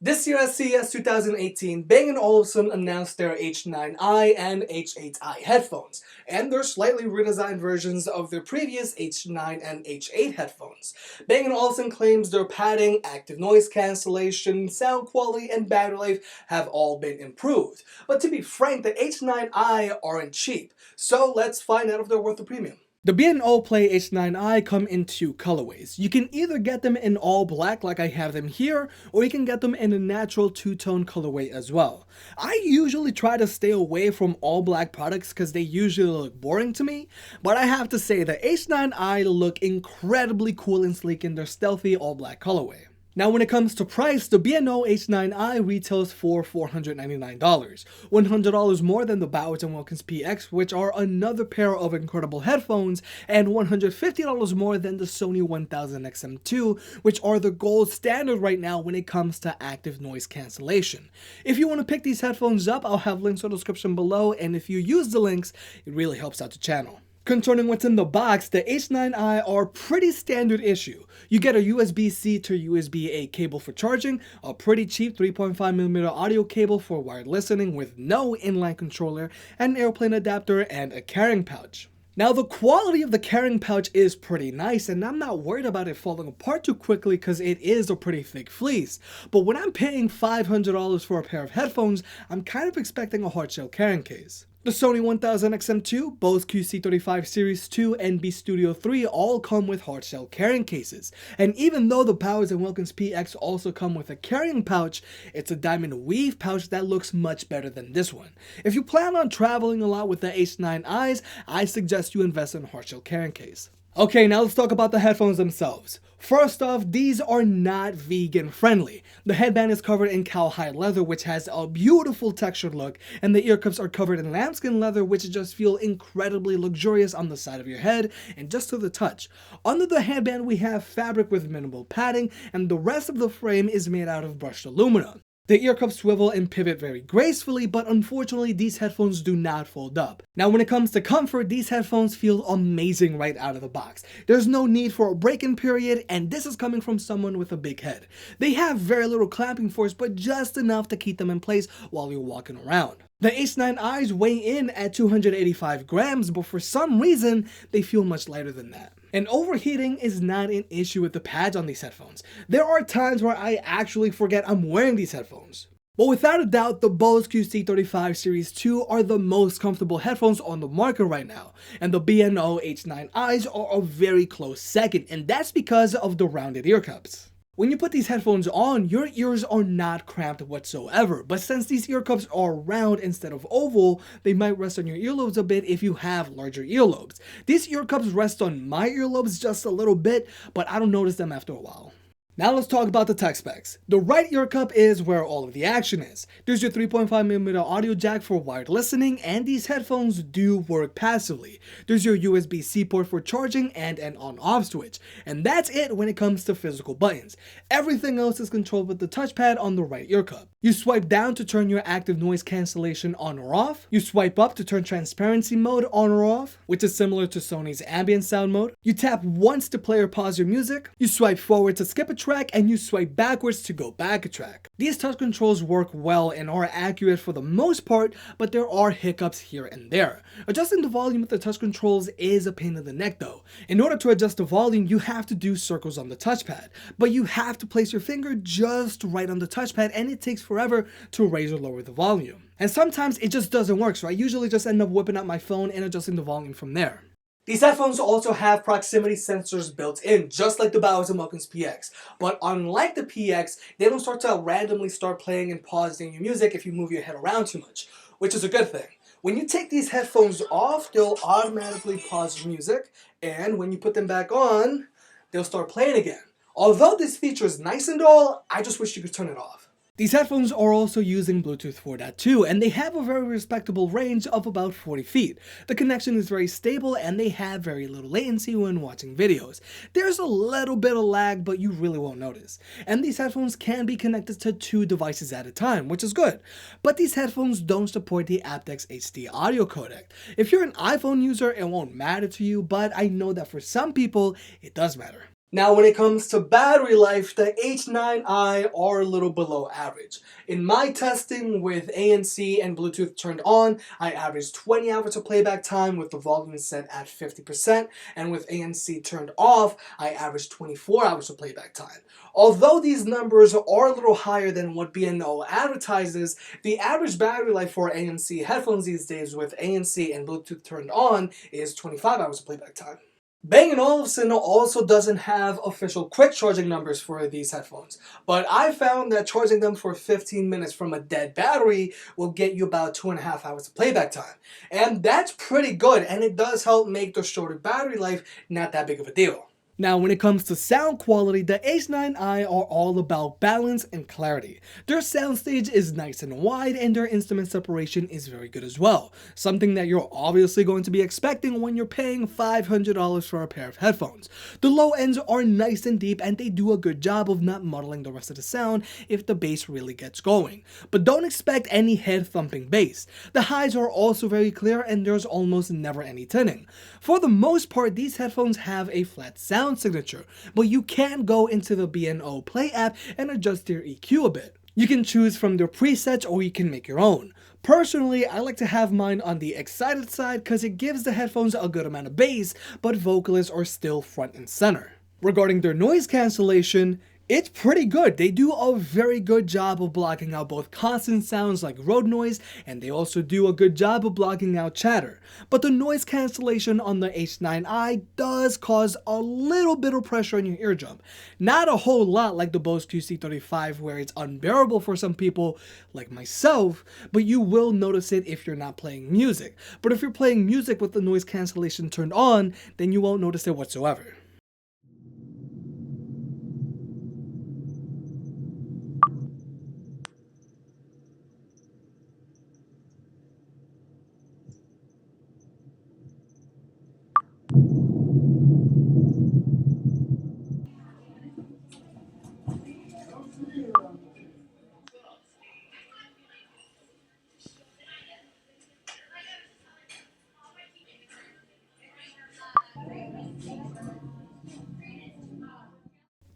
This year at CES 2018, Bang & Olufsen announced their H9i and H8i headphones, and their slightly redesigned versions of their previous H9 and H8 headphones. Bang & Olufsen claims their padding, active noise cancellation, sound quality, and battery life have all been improved. But to be frank, the H9i aren't cheap, so let's find out if they're worth the premium. The B&O Play H9i come in two colorways. You can either get them in all black like I have them here, or you can get them in a natural two-tone colorway as well. I usually try to stay away from all black products because they usually look boring to me, but I have to say the H9i look incredibly cool and sleek in their stealthy all black colorway. Now when it comes to price, the B&O H9i retails for $499, $100 more than the Bowers & Wilkins PX, which are another pair of incredible headphones, and $150 more than the Sony 1000XM2, which are the gold standard right now when it comes to active noise cancellation. If you want to pick these headphones up, I'll have links in the description below, and if you use the links, it really helps out the channel. Concerning what's in the box, the H9i are pretty standard issue. You get a USB-C to USB-A cable for charging, a pretty cheap 3.5mm audio cable for wired listening with no inline controller, an airplane adapter, and a carrying pouch. Now the quality of the carrying pouch is pretty nice, and I'm not worried about it falling apart too quickly because it is a pretty thick fleece. But when I'm paying $500 for a pair of headphones, I'm kind of expecting a hardshell carrying case. The Sony 1000XM2, Bose QC35 Series 2, and B Studio 3 all come with hardshell carrying cases. And even though the Bowers & Wilkins PX also come with a carrying pouch, it's a diamond weave pouch that looks much better than this one. If you plan on traveling a lot with the H9i's, I suggest you invest in a hardshell carrying case. Okay, now let's talk about the headphones themselves. First off, these are not vegan friendly. The headband is covered in cowhide leather, which has a beautiful textured look, and the earcups are covered in lambskin leather, which just feel incredibly luxurious on the side of your head and just to the touch. Under the headband we have fabric with minimal padding, and the rest of the frame is made out of brushed aluminum. The earcups swivel and pivot very gracefully, but unfortunately these headphones do not fold up. Now when it comes to comfort, these headphones feel amazing right out of the box. There's no need for a break-in period, and this is coming from someone with a big head. They have very little clamping force, but just enough to keep them in place while you're walking around. The H9i's weigh in at 285 grams, but for some reason, they feel much lighter than that. And overheating is not an issue with the pads on these headphones. There are times where I actually forget I'm wearing these headphones. But without a doubt, the Bose QC35 Series 2 are the most comfortable headphones on the market right now, and the B&O H9i's are a very close second, and that's because of the rounded ear cups. When you put these headphones on, your ears are not cramped whatsoever, but since these ear cups are round instead of oval, they might rest on your earlobes a bit if you have larger earlobes. These ear cups rest on my earlobes just a little bit, but I don't notice them after a while. Now let's talk about the tech specs. The right ear cup is where all of the action is. There's your 3.5mm audio jack for wired listening, and these headphones do work passively. There's your USB-C port for charging and an on-off switch. And that's it when it comes to physical buttons. Everything else is controlled with the touchpad on the right ear cup. You swipe down to turn your active noise cancellation on or off. You swipe up to turn transparency mode on or off, which is similar to Sony's ambient sound mode. You tap once to play or pause your music. You swipe forward to skip a track, and you swipe backwards to go back a track. These touch controls work well and are accurate for the most part, but there are hiccups here and there. Adjusting the volume with the touch controls is a pain in the neck though. In order to adjust the volume, you have to do circles on the touchpad, but you have to place your finger just right on the touchpad, and it takes forever to raise or lower the volume. And sometimes it just doesn't work, so I usually just end up whipping out my phone and adjusting the volume from there. These headphones also have proximity sensors built in, just like the Bowers & Wilkins PX. But unlike the PX, they don't start to randomly start playing and pausing your music if you move your head around too much, which is a good thing. When you take these headphones off, they'll automatically pause your music, and when you put them back on, they'll start playing again. Although this feature is nice and all, I just wish you could turn it off. These headphones are also using Bluetooth 4.2, and they have a very respectable range of about 40 feet. The connection is very stable, and they have very little latency when watching videos. There's a little bit of lag, but you really won't notice. And these headphones can be connected to 2 devices at a time, which is good. But these headphones don't support the aptX HD audio codec. If you're an iPhone user, it won't matter to you, but I know that for some people, it does matter. Now, when it comes to battery life, the H9i are a little below average. In my testing with ANC and Bluetooth turned on, I averaged 20 hours of playback time with the volume set at 50%, and with ANC turned off, I averaged 24 hours of playback time. Although these numbers are a little higher than what B&O advertises, the average battery life for ANC headphones these days with ANC and Bluetooth turned on is 25 hours of playback time. Bang& Olufsen also doesn't have official quick charging numbers for these headphones, but I found that charging them for 15 minutes from a dead battery will get you about 2.5 hours of playback time. And that's pretty good, and it does help make the shorter battery life not that big of a deal. Now, when it comes to sound quality, the H9i are all about balance and clarity. Their soundstage is nice and wide, and their instrument separation is very good as well. Something that you're obviously going to be expecting when you're paying $500 for a pair of headphones. The low ends are nice and deep, and they do a good job of not muddling the rest of the sound if the bass really gets going. But don't expect any head-thumping bass. The highs are also very clear, and there's almost never any tinning. For the most part, these headphones have a flat sound signature, but you can go into the B&O Play app and adjust their EQ a bit. You can choose from their presets or you can make your own. Personally, I like to have mine on the excited side because it gives the headphones a good amount of bass, but vocalists are still front and center. Regarding their noise cancellation, it's pretty good. They do a very good job of blocking out both constant sounds like road noise, and they also do a good job of blocking out chatter. But the noise cancellation on the H9i does cause a little bit of pressure on your eardrum. Not a whole lot like the Bose QC35 where it's unbearable for some people like myself, but you will notice it if you're not playing music. But if you're playing music with the noise cancellation turned on, then you won't notice it whatsoever.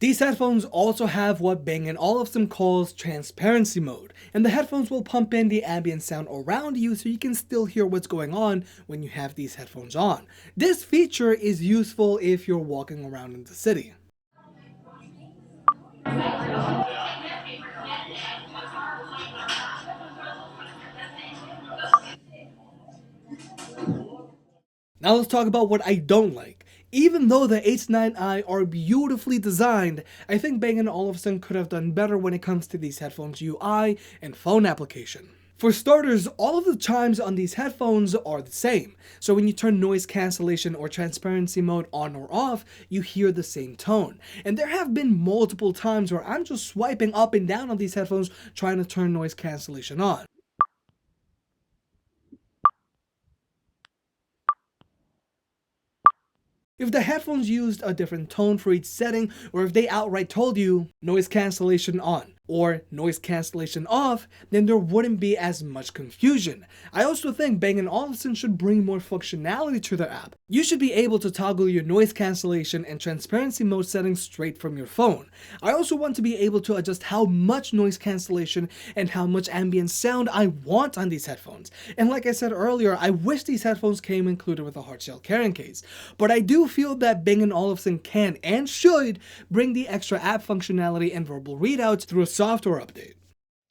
These headphones also have what Bang& Olufsen calls transparency mode, and the headphones will pump in the ambient sound around you so you can still hear what's going on when you have these headphones on. This feature is useful if you're walking around in the city. Now let's talk about what I don't like. Even though the H9i are beautifully designed, I think Bang & Olufsen could have done better when it comes to these headphones UI and phone application. For starters, all of the chimes on these headphones are the same, so when you turn noise cancellation or transparency mode on or off, you hear the same tone. And there have been multiple times where I'm just swiping up and down on these headphones trying to turn noise cancellation on. If the headphones used a different tone for each setting, or if they outright told you noise cancellation on or noise cancellation off, then there wouldn't be as much confusion. I also think Bang & Olufsen should bring more functionality to their app. You should be able to toggle your noise cancellation and transparency mode settings straight from your phone. I also want to be able to adjust how much noise cancellation and how much ambient sound I want on these headphones. And like I said earlier, I wish these headphones came included with a hardshell carrying case. But I do feel that Bang & Olufsen can and should bring the extra app functionality and verbal readouts through a software update.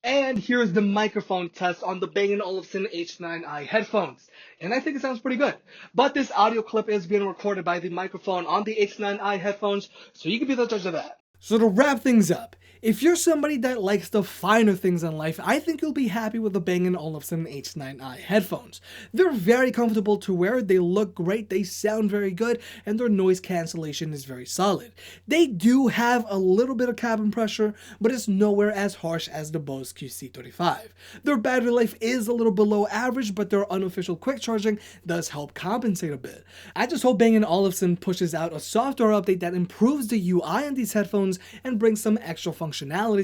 And here's the microphone test on the Bang & Olufsen H9i headphones. And I think it sounds pretty good. But this audio clip is being recorded by the microphone on the H9i headphones, so you can be the judge of that. So to wrap things up, if you're somebody that likes the finer things in life, I think you'll be happy with the Bang & Olufsen H9i headphones. They're very comfortable to wear, they look great, they sound very good, and their noise cancellation is very solid. They do have a little bit of cabin pressure, but it's nowhere as harsh as the Bose QC35. Their battery life is a little below average, but their unofficial quick charging does help compensate a bit. I just hope Bang & Olufsen pushes out a software update that improves the UI on these headphones and brings some extra functionality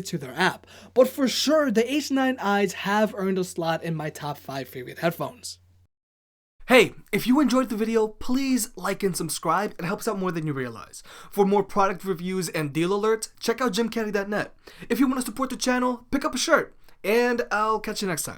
to their app. But for sure, the H9i's have earned a slot in my top 5 favorite headphones. Hey, if you enjoyed the video, please like and subscribe. It helps out more than you realize. For more product reviews and deal alerts, check out jimcaddy.net. If you want to support the channel, pick up a shirt. And I'll catch you next time.